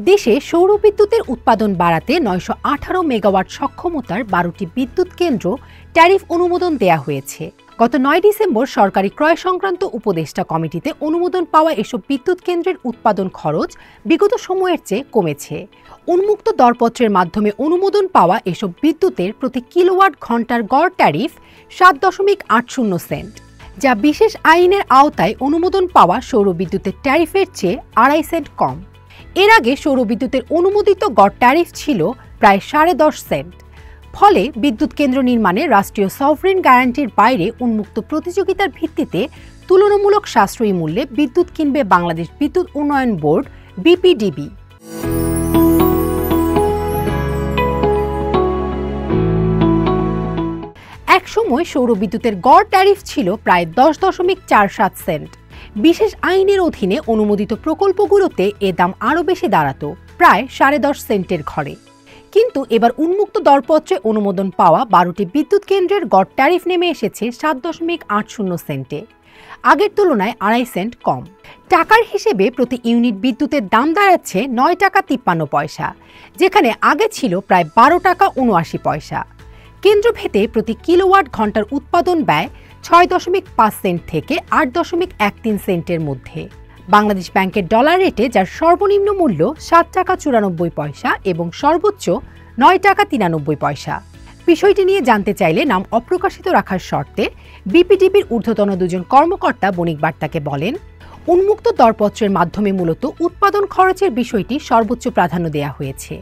দেশে সৌর বিদ্যুতের উৎপাদন বাড়াতে ৯১৮ মেগাওয়াট সক্ষমতার ১২টি বিদ্যুৎ কেন্দ্র ট্যারিফ অনুমোদন দেয়া হয়েছে। গত ৯ ডিসেম্বর সরকারি ক্রয় সংক্রান্ত উপদেষ্টা কমিটিতে অনুমোদন পাওয়া এসব বিদ্যুৎ কেন্দ্রের উৎপাদন খরচ বিগত সময়ের চেয়ে কমেছে। উন্মুক্ত দরপত্রের মাধ্যমে অনুমোদন পাওয়া এসব বিদ্যুতের প্রতি কিলোওয়াট ঘণ্টার গড় ট্যারিফ ৭.৮০ সেন্ট, যা বিশেষ আইনের আওতায় অনুমোদন পাওয়া সৌর বিদ্যুতের ট্যারিফের চেয়ে ২.৫ সেন্ট কম। এর আগে সৌর বিদ্যুতের অনুমোদিত গড় ট্যারিফ ছিল প্রায় ১০.৫ সেন্ট। ফলে বিদ্যুৎ কেন্দ্র নির্মাণে রাষ্ট্রীয় সভরেন গ্যারান্টির বাইরে উন্মুক্ত প্রতিযোগিতার ভিত্তিতে তুলনামূলক সাশ্রয়ী মূল্যে বিদ্যুৎ কিনবে বাংলাদেশ বিদ্যুৎ উন্নয়ন বোর্ড বিপিডিবি। একসময় সৌর বিদ্যুতের গড় ট্যারিফ ছিল প্রায় ১০.৪৭ সেন্ট। বিশেষ আইনের অধীনে অনুমোদিত প্রকল্পগুলোতে এ দাম আরও বেশি দাঁড়াত প্রায় ১০.৫ সেন্টের ঘরে। কিন্তু এবার উন্মুক্ত দরপত্রে অনুমোদন পাওয়া ১২টি বিদ্যুৎ কেন্দ্রের গড় ট্যারিফ নেমে এসেছে ৭.৮০ সেন্টে, আগের তুলনায় ২.৫ সেন্ট কম। টাকার হিসেবে প্রতি ইউনিট বিদ্যুতের দাম দাঁড়াচ্ছে ৯ টাকা ৫৩ পয়সা, যেখানে আগে ছিল প্রায় ১২ টাকা ৭৯ পয়সা। কেন্দ্রভেদে প্রতি কিলোওয়াট ঘণ্টার উৎপাদন ব্যয় ৬.৫ সেন্ট থেকে ৮.১৩ সেন্টের মধ্যে। বাংলাদেশ ব্যাংকের ডলার রেটে যার সর্বনিম্ন মূল্য ৭ টাকা ৯৪ পয়সা এবং সর্বোচ্চ ৯ টাকা ৯৩ পয়সা। বিষয়টি নিয়ে জানতে চাইলে নাম অপ্রকাশিত রাখার শর্তে বিপিডিবির ঊর্ধ্বতন দুজন কর্মকর্তা বণিক বার্তাকে বলেন, উন্মুক্ত দরপত্রের মাধ্যমে মূলত উৎপাদন খরচের বিষয়টি সর্বোচ্চ প্রাধান্য দেওয়া হয়েছে।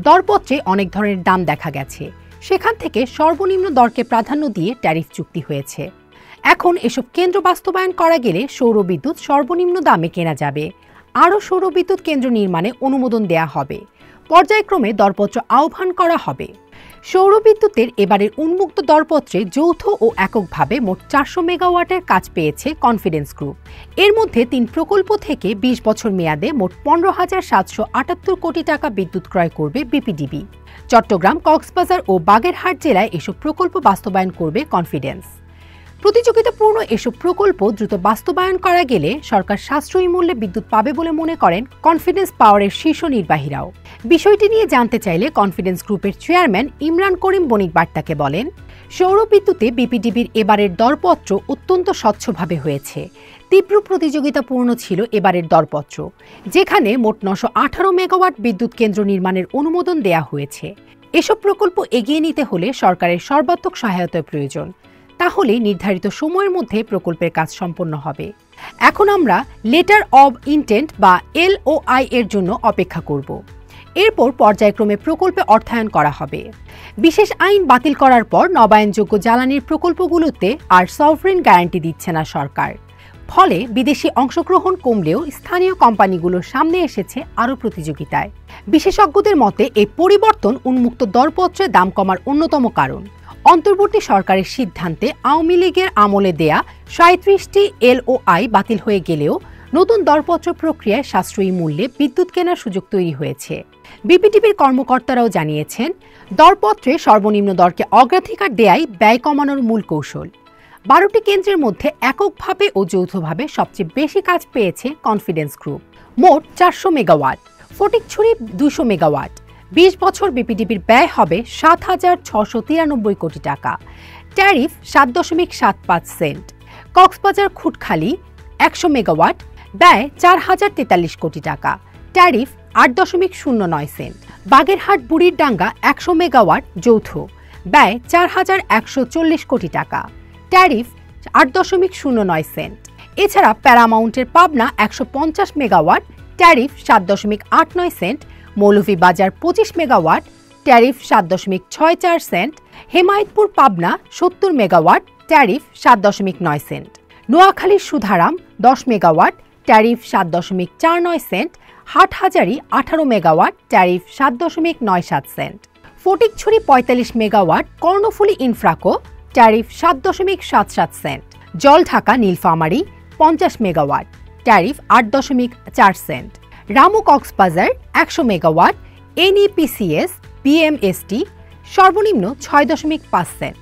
দরপত্রে অনেক ধরনের দাম দেখা গেছে, সেখান থেকে সর্বনিম্ন দরকে প্রাধান্য দিয়ে ট্যারিফ চুক্তি হয়েছে। এখন এসব কেন্দ্র বাস্তবায়ন করা গেলে সৌর বিদ্যুৎ সর্বনিম্ন দামে কেনা যাবে। আরও সৌর বিদ্যুৎ কেন্দ্র নির্মাণে অনুমোদন দেয়া হবে। পর্যায়ক্রমে দরপত্র আহ্বান করা হবে। সৌর বিদ্যুতের এবারের উন্মুক্ত দরপত্রে যৌথ ও এককভাবে মোট ৪০০ মেগাওয়াটের কাজ পেয়েছে কনফিডেন্স গ্রুপ। এর মধ্যে ৩ প্রকল্প থেকে ২০ বছর মেয়াদে মোট ১৫,৭৭৮ কোটি টাকা বিদ্যুৎ ক্রয় করবে বিপিডিবি। চট্টগ্রাম, কক্সবাজার ও বাগেরহাট জেলায় এসব প্রকল্প বাস্তবায়ন করবে কনফিডেন্স। প্রতিযোগিতাপূর্ণ এসব প্রকল্প দ্রুত বাস্তবায়ন করা গেলে সরকার সাশ্রয়ী মূল্যে বিদ্যুৎ পাবে বলে মনে করেন কনফিডেন্স পাওয়ারের শীর্ষ নির্বাহীরাও। বিষয়টি নিয়ে জানতে চাইলে কনফিডেন্স গ্রুপের চেয়ারম্যান ইমরান করিম বণিক বার্তাকে বলেন, সৌর বিদ্যুতে বিপিডিবির এবারের দরপত্র অত্যন্ত স্বচ্ছভাবে হয়েছে। তীব্র প্রতিযোগিতাপূর্ণ ছিল এবারের দরপত্র, যেখানে মোট ৯১৮ মেগাওয়াট বিদ্যুৎ কেন্দ্র নির্মাণের অনুমোদন দেয়া হয়েছে। এসব প্রকল্প এগিয়ে নিতে হলে সরকারের সর্বাত্মক সহায়তার প্রয়োজন। তাহলে নির্ধারিত সময়ের মধ্যে প্রকল্পের কাজ সম্পন্ন হবে। এখন আমরা লেটার অব ইন্টেন্ট বা LOI এর জন্য অপেক্ষা করব। এরপর পর্যায়ক্রমে প্রকল্পে অর্থায়ন করা হবে। বিশেষ আইন বাতিল করার পর নবায়নযোগ্য জ্বালানির প্রকল্পগুলোতে আর সভরেন গ্যারান্টি দিচ্ছে না সরকার। ফলে বিদেশি অংশগ্রহণ কমলেও স্থানীয় কোম্পানিগুলোর সামনে এসেছে আরও প্রতিযোগিতায়। বিশেষজ্ঞদের মতে এই পরিবর্তন উন্মুক্ত দরপত্রে দাম কমার অন্যতম কারণ। অন্তর্বর্তী সরকারের সিদ্ধান্তে আওয়ামী লীগের আমলে দেয়া ৩৭টি LOI বাতিল হয়ে গেলেও নতুন দরপত্র প্রক্রিয়ায় সাশ্রয়ী মূল্যে বিদ্যুৎ কেনার সুযোগ তৈরি হয়েছে। বিপিডিবির কর্মকর্তারাও জানিয়েছেন, দরপত্রে সর্বনিম্ন দরকে অগ্রাধিকার দেয়াই ব্যয় কমানোর মূল কৌশল। ১২টি কেন্দ্রের মধ্যে এককভাবে ও যৌথভাবে সবচেয়ে বেশি কাজ পেয়েছে কনফিডেন্স গ্রুপ, মোট ৪০০ মেগাওয়াট, ফটিকছড়ি ২০০ মেগাওয়াট। ২০ বছর বিপিডিবির ব্যয় হবে ৭,৬৯৩ কোটি টাকা। ট্যারিফ ৭.৭৫ সেন্ট। কক্সবাজার খুটখালি ১০০ মেগাওয়াট, ব্যয় ৪,০৪৩ কোটি টাকা। ট্যারিফ ৮.০৯ সেন্ট। বাগেরহাট বুড়িরডাঙ্গা ১০০ মেগাওয়াট যৌথ, ব্যয় ৪,১৪০ কোটি টাকা। ট্যারিফ ৮.০৯ সেন্ট। এছাড়া প্যারামাউন্টের পাবনা ১৫০ মেগাওয়াট, ট্যারিফ ৭.৮৯ সেন্ট। মৌলভীবাজার ২৫ মেগাওয়াট, ট্যারিফ ৭.৬৪ cent. Hemayetpur Pabna ৭০ megawatt, tariff ৭.৯ সেন্ট। নোয়াখালীর Sudharam ১০ megawatt, tariff ৭.৪৯ Saint. Hathazari ১৮ megawatt, tariff ৭.৯৭ cent. Fatikchhari ৪৫ megawatt, Karnaphuli Infraco, tariff ৭.৭৭ cent. Jaldhaka Nilphamari ৫০ megawatt, tariff ৮.৪ cent. Ramu Cox's Bazar ১০০ megawatt, NEPCS BMST সর্বনিম্ন ৬.৫ সেন্ট।